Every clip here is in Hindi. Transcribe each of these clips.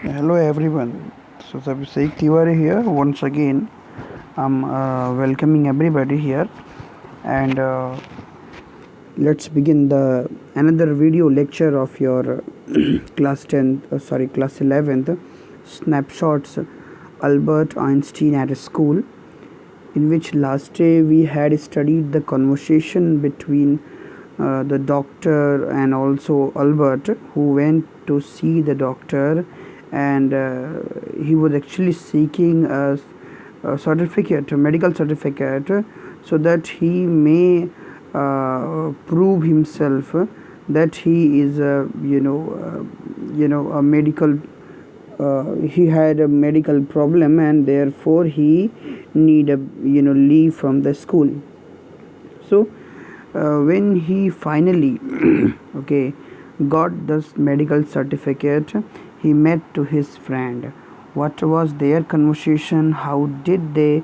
Hello everyone. So Sai Tiwari here once again. I'm welcoming everybody here, and let's begin the another video lecture of your class 10th, class 11th snapshots Albert Einstein at school, in which last day we had studied the conversation between the doctor and also Albert, who went to see the doctor, and he was actually seeking a certificate, a medical certificate, so that he may prove himself that he is a medical he had a medical problem, and therefore he need a leave from the school. So when he finally okay got this medical certificate, he met to his friend. What was their conversation? How did they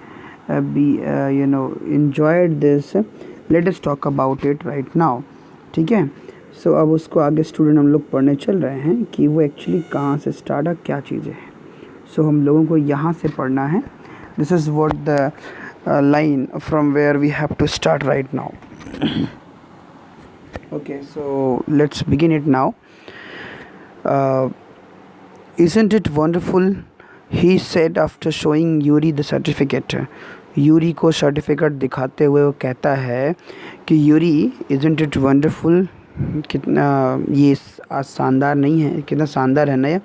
be enjoyed this? Let us talk about it right now. ठीक है. सो अब उसको आगे स्टूडेंट हम लोग पढ़ने चल रहे हैं कि वो एक्चुअली कहाँ से स्टार्ट है, क्या चीज़ें हैं. सो हम लोगों को यहाँ से पढ़ना है. This is what the line from where we have to start right now. Okay, so let's begin it now. Isn't it wonderful? He said after showing Yuri the certificate. Yuri को सर्टिफिकेट दिखाते हुए वो कहता है कि यूरी, isn't it wonderful? कितना ये शानदार नहीं है, कितना शानदार है ना ये.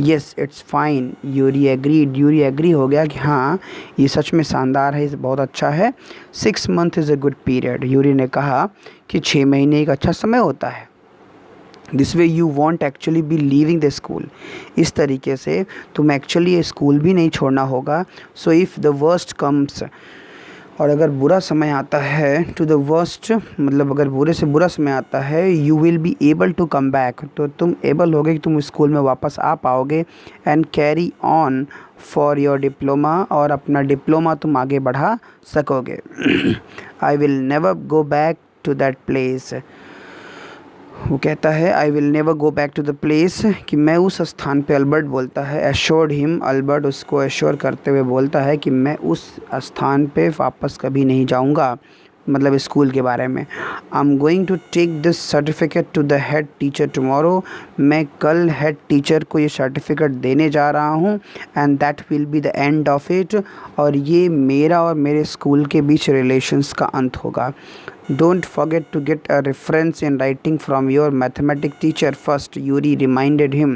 Yes it's fine. Yuri agreed. Yuri agree हो गया कि हाँ ये सच में शानदार है, ये बहुत अच्छा है. 6 months is a good period. Yuri ने कहा कि 6 महीने एक अच्छा समय होता है. This way you want actually be leaving the school. इस तरीके से तुम एक्चुअली स्कूल भी नहीं छोड़ना होगा. So if the worst comes, और अगर बुरा समय आता है, टू द वर्स्ट मतलब अगर बुरे से बुरा समय आता है, you will be able to come back, तो तुम एबल होगे कि तुम स्कूल में वापस आ पाओगे. And carry on for your diploma, और अपना डिप्लोमा तुम आगे बढ़ा सकोगे. I will never go back to that place. वो कहता है I will never go back to the place, कि मैं उस स्थान पे, अल्बर्ट बोलता है. Assured him. अल्बर्ट उसको एश्योर करते हुए बोलता है कि मैं उस स्थान पे वापस कभी नहीं जाऊंगा, मतलब स्कूल के बारे में. I am going to take this certificate to the head teacher tomorrow. मैं कल हेड टीचर को ये सर्टिफिकेट देने जा रहा हूँ. And that will be the end of it. और ये मेरा और मेरे स्कूल के बीच रिलेशंस का अंत होगा. Don't forget to get a reference in writing from your mathematics teacher first, Yuri reminded him.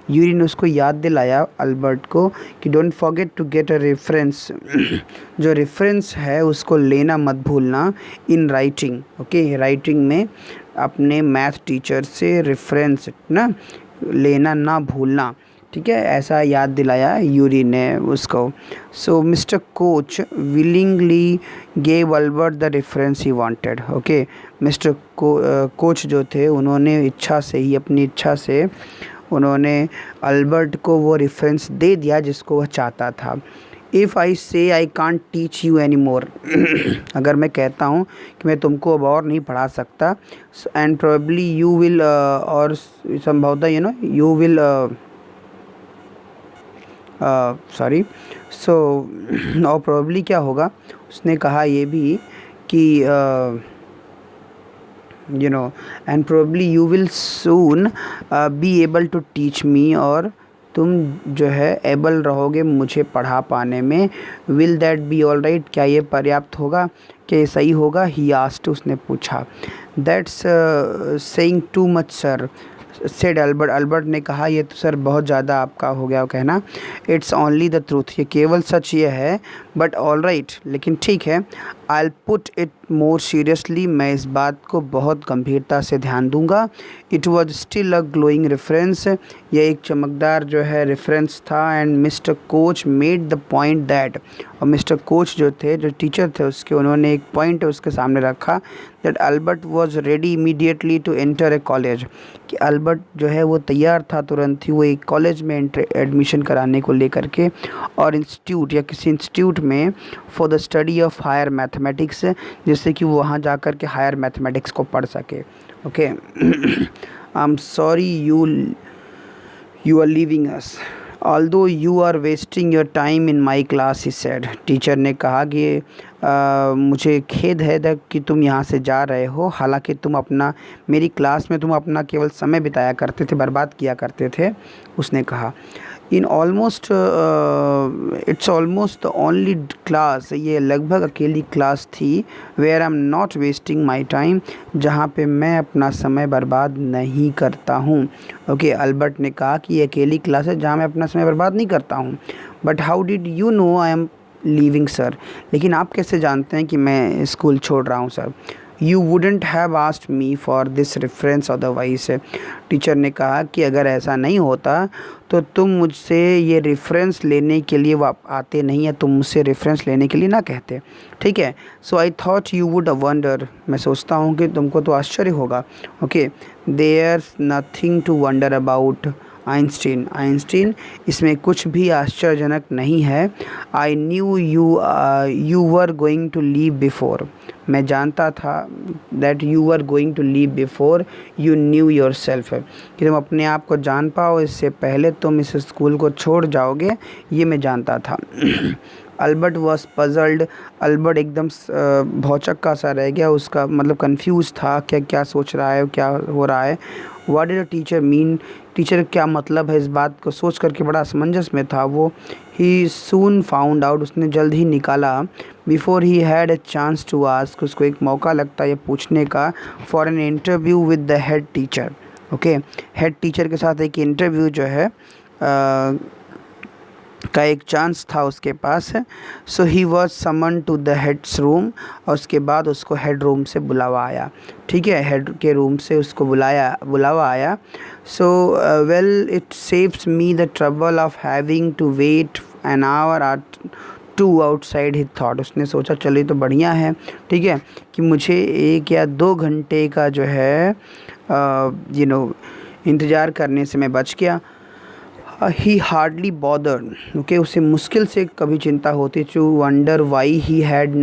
Yuri ने उसको याद दिलाया अल्बर्ट को कि don't forget to get a reference. जो reference है उसको लेना मत भूलना. in writing, okay, writing में अपने मैथ टीचर से reference ना लेना ना भूलना. ठीक है, ऐसा याद दिलाया यूरी ने उसको. So mister Koch willingly gave Albert the reference he wanted. Okay, mister Koch जो थे उन्होंने इच्छा से ही, अपनी इच्छा से उन्होंने अल्बर्ट को वो रेफरेंस दे दिया जिसको वह चाहता था. इफ़ आई से I can't teach you any more, अगर मैं कहता हूँ कि मैं तुमको अब और नहीं पढ़ा सकता, एंड प्रोबेबली यू विल, और संभवतः यू विल सॉरी, सो और प्रोबेबली क्या होगा, उसने कहा ये भी कि and probably you will soon be able to teach me, और तुम जो है एबल रहोगे मुझे पढ़ा पाने में. Will that be all right, क्या ये पर्याप्त होगा, क्या ये सही होगा. ही आस्क्ड, उसने पूछा. That's saying too much sir, said Albert. Albert ने कहा ये तो सर बहुत ज़्यादा आपका हो गया कहना. इट्स ओनली द ट्रूथ, ये केवल सच ये है. बट ऑल राइट, लेकिन ठीक है. I put it more seriously, मैं इस बात को बहुत गंभीरता से ध्यान दूंगा. It was still a glowing reference, यह एक चमकदार जो है रेफरेंस था. And mister coach made the point that, और मिस्टर कोच जो थे, जो टीचर थे उसके, उन्होंने एक पॉइंट उसके सामने रखा. That Albert was ready immediately to enter a college, कि अल्बर्ट जो है वो तैयार था तुरंत ही वो एक कॉलेज में एडमिशन कराने को लेकर के, और इंस्टीट्यूट या किसी इंस्टीट्यूट में for the study of higher mathematics, जिससे कि वो वहाँ जा कर के हायर मैथमेटिक्स को पढ़ सके. Okay, I am sorry you are leaving us. Although you are wasting your time in my class, he said. Teacher ने कहा कि मुझे खेद है कि तुम यहाँ से जा रहे हो, हालांकि तुम अपना मेरी क्लास में तुम अपना केवल समय बिताया करते थे, बर्बाद किया करते थे। उसने कहा in almost it's almost the only class, ये लगभग अकेली क्लास थी, where I am not wasting my time, जहाँ पे मैं अपना समय बर्बाद नहीं करता हूँ। ओके, अल्बर्ट ने कहा कि ये अकेली क्लास है जहाँ मैं अपना समय बर्बाद नहीं करता हूँ। But how did you know I am leaving sir, लेकिन आप कैसे जानते हैं कि मैं स्कूल छोड़ रहा हूँ sir. You wouldn't have asked me for this reference otherwise. Teacher ने कहा कि अगर ऐसा नहीं होता तो तुम मुझसे ये रेफरेंस लेने के लिए आते नहीं, या तुम मुझसे रेफरेंस लेने के लिए ना कहते। ठीक है, so I thought you would wonder, मैं सोचता हूँ कि तुमको तो आश्चर्य होगा। Okay, there nothing to wonder about Einstein, Einstein इसमें कुछ भी आश्चर्यजनक नहीं है। I knew you were going to leave before, मैं जानता था that you were going to leave before you knew yourself, कि तुम अपने आप को जान पाओ इससे पहले तुम इस स्कूल को छोड़ जाओगे, ये मैं जानता था। अल्बर्ट वॉज पजल्ड, अल्बर्ट एकदम भौचक्का सा रह गया, उसका मतलब कंफ्यूज था, क्या क्या सोच रहा है, क्या हो रहा है। What did the teacher mean, teacher क्या मतलब है, इस बात को सोच करके बड़ा असमंजस में था वो। ही सून फाउंड आउट, उसने जल्द ही निकाला। Before he had a chance to ask, उसको एक मौका लगता है पूछने का, for an interview with the head teacher. Okay, head teacher के साथ एक इंटरव्यू जो है का एक चांस था उसके पास है। So he was summon to the heads room, और उसके बाद उसको हेड रूम से बुलावा आया। ठीक है, हेड के रूम से उसको बुलावा आया। So well it saves me the trouble of having to wait an hour or two outside he thought, उसने सोचा चलिए तो बढ़िया है, ठीक है, कि मुझे 1 या 2 घंटे का जो है इंतज़ार करने से मैं बच गया। ही हार्डली बॉदर्ड, ओके, उसे मुश्किल से कभी चिंता होती to wonder why he had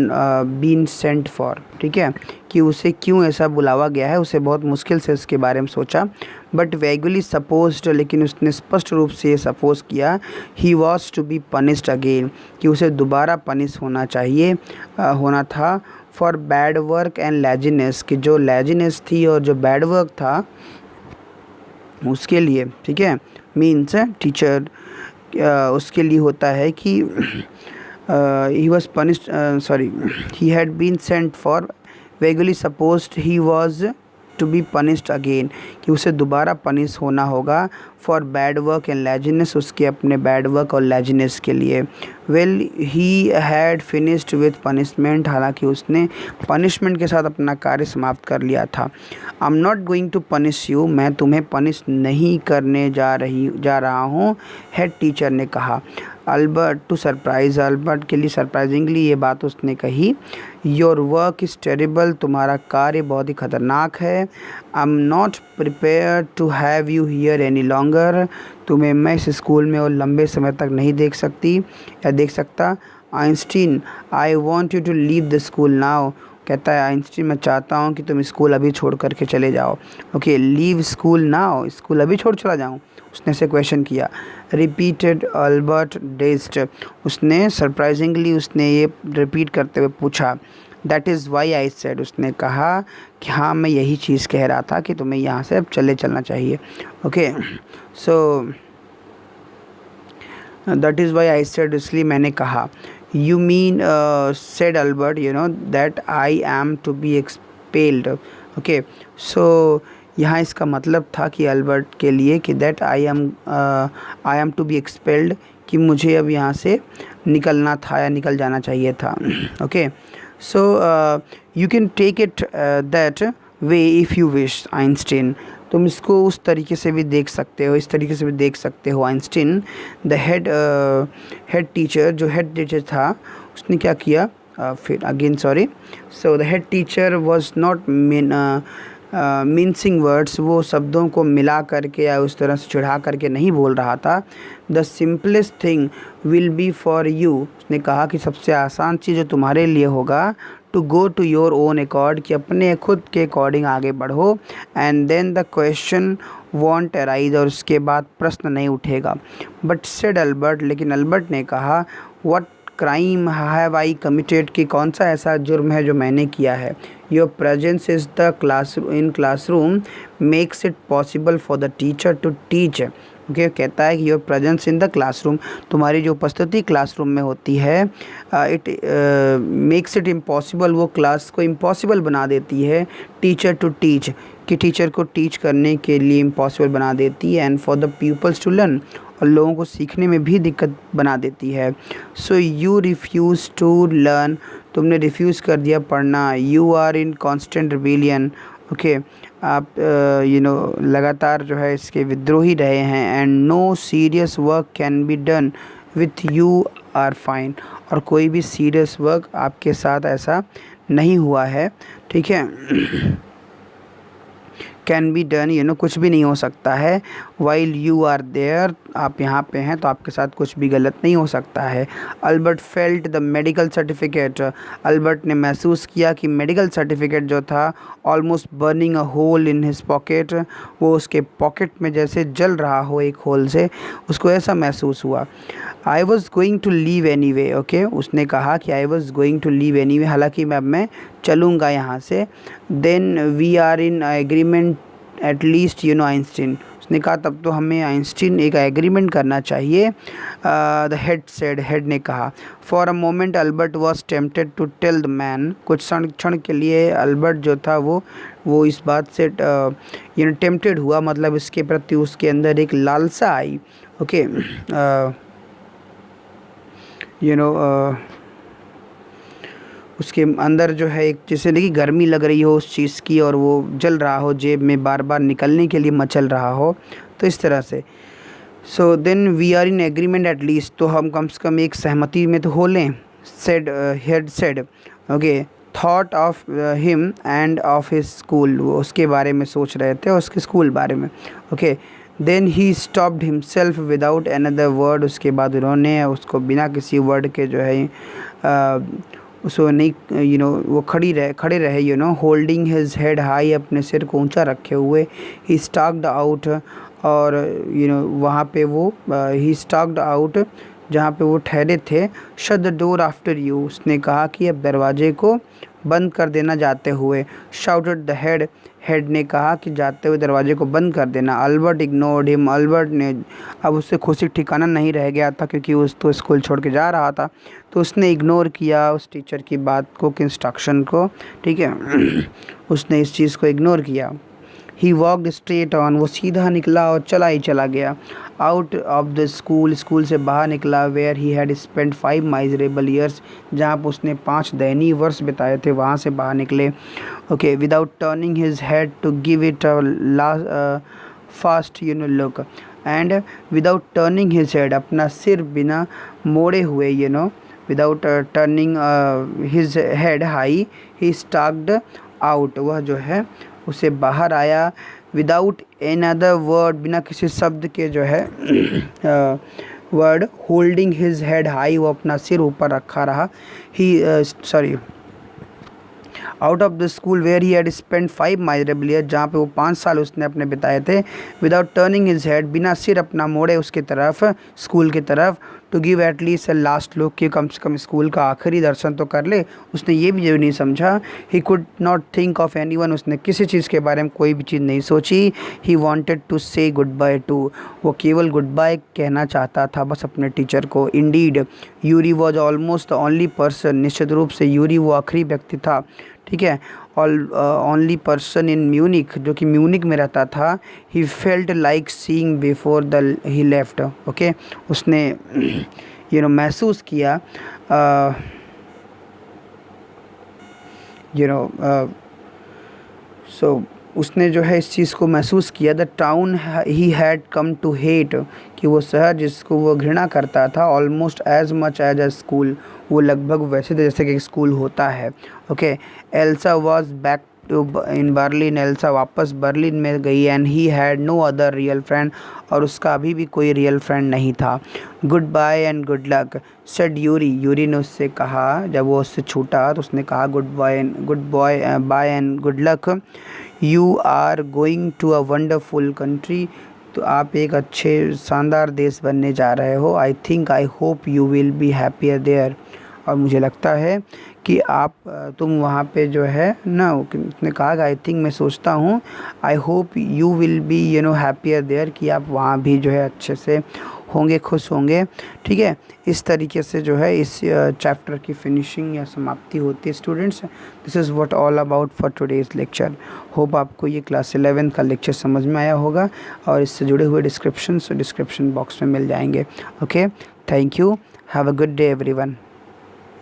been sent for, ठीक है, कि उसे क्यों ऐसा बुलावा गया है, उसे बहुत मुश्किल से उसके बारे में सोचा। बट वैगुअली सपोज्ड, लेकिन उसने स्पष्ट रूप से ये सपोज किया, he was to be punished again, कि उसे दोबारा पनिश होना चाहिए होना था, for bad work and laziness, कि जो लेजीनेस थी और जो बैड वर्क था उसके लिए, ठीक है, मीन्स टीचर उसके लिए होता है कि he was punished, sorry, he had been sent for, vaguely supposed he was to be punished again, कि उसे दोबारा पनिश होना होगा, for bad work and laziness, उसके अपने बैड वर्क और लेजीनेस के लिए। Well he had finished with punishment, हालांकि उसने पनिशमेंट के साथ अपना कार्य समाप्त कर लिया था। I am not going to punish you, मैं तुम्हें पनिश नहीं करने जा रहा हूँ, हेड टीचर ने कहा। अल्बर्ट टू सरप्राइज, अल्बर्ट के लिए सरप्राइजिंगली ये बात उसने कही। योर वर्क इज़ टेरिबल, तुम्हारा कार्य बहुत ही खतरनाक है। I am not prepare to have you here any longer, तुम्हें मैं इस स्कूल में और लंबे समय तक नहीं देख सकती या देख सकता। Einstein, I want you to leave the school now, कहता है आइंस्टीन मैं चाहता हूँ कि तुम स्कूल अभी छोड़ करके चले जाओ। Okay, leave school now, school अभी छोड़ चला जाऊँ, उसने से क्वेश्चन किया। रिपीटेड अल्बर्ट डेस्ट, उसने सरप्राइजिंगली उसने ये रिपीट करते हुए पूछा। That is why I said, उसने कहा कि हाँ मैं यही चीज़ कह रहा था कि तुम्हें यहाँ से अब चलना चाहिए। Okay, so that is why I said, इसलिए मैंने कहा। You mean said Albert, you know that I am to be expelled. Okay, so यहाँ इसका मतलब था कि अल्बर्ट के लिए कि that I am to be expelled, कि मुझे अब यहाँ से निकलना था या निकल जाना चाहिए था। Okay, so you can take it that way if you wish Einstein, तुम इसको उस तरीके से भी देख सकते हो, इस तरीके से भी देख सकते हो आइंस्टीन। द हेड टीचर, जो हेड टीचर था उसने क्या किया, फिर again sorry, so the head teacher was not mincing words, वो शब्दों को मिला करके या उस तरह से चिढ़ा करके नहीं बोल रहा था। The simplest thing will be for you, उसने कहा कि सबसे आसान चीज़ जो तुम्हारे लिए होगा, to go to your own accord, कि अपने खुद के अकॉर्डिंग आगे बढ़ो, and then the question won't arise, और उसके बाद प्रश्न नहीं उठेगा। बट सेड अल्बर्ट, लेकिन अल्बर्ट ने कहा, what crime have I committed, कि कौन सा ऐसा जुर्म है जो मैंने किया है। Your presence is the classroom makes it possible for the teacher to teach. Okay, कहता है कि your presence in the classroom, तुम्हारी जो उपस्थिति क्लासरूम में होती है, इट मेक्स इट इम्पॉसिबल, वो क्लास को इम्पॉसिबल बना देती है, टीचर टू टीच, कि टीचर को टीच करने के लिए इम्पॉसिबल बना देती है, and for the peoples to learn, और लोगों को सीखने में भी दिक्कत बना देती है। So you refuse to learn, तुमने रिफ्यूज़ कर दिया पढ़ना। You are in constant rebellion, okay, आप लगातार जो है इसके विद्रोही रहे हैं। And no serious work can be done with you are fine, और कोई भी सीरियस वर्क आपके साथ ऐसा नहीं हुआ है, ठीक है। कैन बी डन, कुछ भी नहीं हो सकता है। वाइल यू आर देयर, आप यहाँ पे हैं तो आपके साथ कुछ भी गलत नहीं हो सकता है। Albert felt the medical certificate, Albert ने महसूस किया कि मेडिकल सर्टिफिकेट जो था, almost burning a hole in his pocket, वो उसके पॉकेट में जैसे जल रहा हो एक होल से, उसको ऐसा महसूस हुआ। I was going to leave anyway, okay, उसने कहा कि I was going to leave anyway, हालांकि मैं चलूँगा यहाँ से। Then we are in agreement at least Einstein, उसने कहा तब तो हमें आइंस्टीन एक एग्रीमेंट करना चाहिए। द हेड सेड, हेड ने कहा। For a moment Albert was tempted to tell the man, कुछ क्षण के लिए अल्बर्ट जो था वो इस बात से टेम्प्टेड हुआ, मतलब इसके प्रति उसके अंदर एक लालसा आई। ओके, उसके अंदर जो है एक, जैसे देखिए गर्मी लग रही हो उस चीज़ की, और वो जल रहा हो, जेब में बार बार निकलने के लिए मचल रहा हो, तो इस तरह से। So then we are in agreement at least, तो हम कम से कम एक सहमति में तो हो लें। Said, head said, okay, thought of him end of his school, वो उसके बारे में सोच रहे थे, उसके स्कूल बारे में। Okay, then he stopped himself without another word, उसके बाद उन्होंने उसको बिना किसी वर्ड के जो है उसको नहीं, वो खड़े रहे, होल्डिंग हिज हेड हाई, अपने सिर को ऊंचा रखे हुए। ही स्टॉक्ड आउट, और वहाँ पे वो ही स्टॉक्ड आउट जहाँ पे वो ठहरे थे। Shut the door after you, उसने कहा कि अब दरवाजे को बंद कर देना जाते हुए। शाउटेड द हेड, हेड ने कहा कि जाते हुए दरवाजे को बंद कर देना। अल्बर्ट इग्नोर्ड हिम, अल्बर्ट ने, अब उससे खुशी ठिकाना नहीं रह गया था, क्योंकि उस तो स्कूल छोड़ के जा रहा था, तो उसने इग्नोर किया उस टीचर की बात को, कि इंस्ट्रक्शन को, ठीक है। उसने इस चीज़ को इग्नोर किया। ही वॉकड स्ट्रेट ऑन, वो सीधा निकला और चला ही चला गया। Out of the school, school से बाहर निकला। Where he had spent 5 miserable years, जहाँ पर उसने 5 दयनीय वर्ष बिताए थे, वहाँ से बाहर निकले। Okay, without turning his head to give it a last fast look, and without turning his head, अपना सिर बिना मोड़े हुए, without turning his head high, he stalked out, वह जो है उसे बाहर आया। विदाउट एन अदर वर्ड, बिना किसी शब्द के जो है word, holding his head high, वो अपना सिर ऊपर रखा रहा। He out of the school where he had spent 5 miserable year, जहाँ पे वो 5 साल उसने अपने बिताए थे। विदाउट टर्निंग हिज हेड, बिना सिर अपना मोड़े उसकी तरफ, स्कूल की तरफ। To give at least a last look, कि कम से कम स्कूल का आखिरी दर्शन तो कर ले, उसने ये भी नहीं समझा। He could not think of anyone, उसने किसी चीज़ के बारे में कोई भी चीज़ नहीं सोची। ही वॉन्टेड टू से गुड बाय टू, वो केवल गुड बाय कहना चाहता था बस अपने टीचर को। Indeed Yuri was almost the only person, निश्चित रूप से यूरी वो आखिरी व्यक्ति था, ठीक है, ओनली पर्सन इन म्यूनिक, जो कि म्यूनिक में रहता था। He felt like seeing before the he left, okay, उसने महसूस किया, सो उसने जो है इस चीज़ को महसूस किया। The town he had come to hate, कि वो शहर जिसको वो घृणा करता था, almost as much as a school, वो लगभग वैसे जैसे कि स्कूल होता है। Okay, Elsa was back to in Berlin, Elsa वापस बर्लिन में गई and he had no other real friend, और उसका अभी भी कोई रियल फ्रेंड नहीं था। Goodbye and good luck said Yuri, Yuri ने उससे कहा, जब वो उससे छूटा तो उसने कहा goodbye bye and good luck, you are going to a wonderful country, तो आप एक अच्छे शानदार देश बनने जा रहे हो। I think I hope you will be happier there, और मुझे लगता है कि आप तुम वहाँ पे जो है ना, उसने कहा आई थिंक, मैं सोचता हूँ, I hope you will be happier there, कि आप वहाँ भी जो है अच्छे से होंगे, खुश होंगे। ठीक है, इस तरीके से जो है इस चैप्टर की फिनिशिंग या समाप्ति होती है students. This is what all about for today's lecture. Hope आपको ये क्लास 11 का लेक्चर समझ में आया होगा, और इससे जुड़े हुए डिस्क्रिप्शन बॉक्स में मिल जाएंगे। Okay, thank you, have a good day everyone.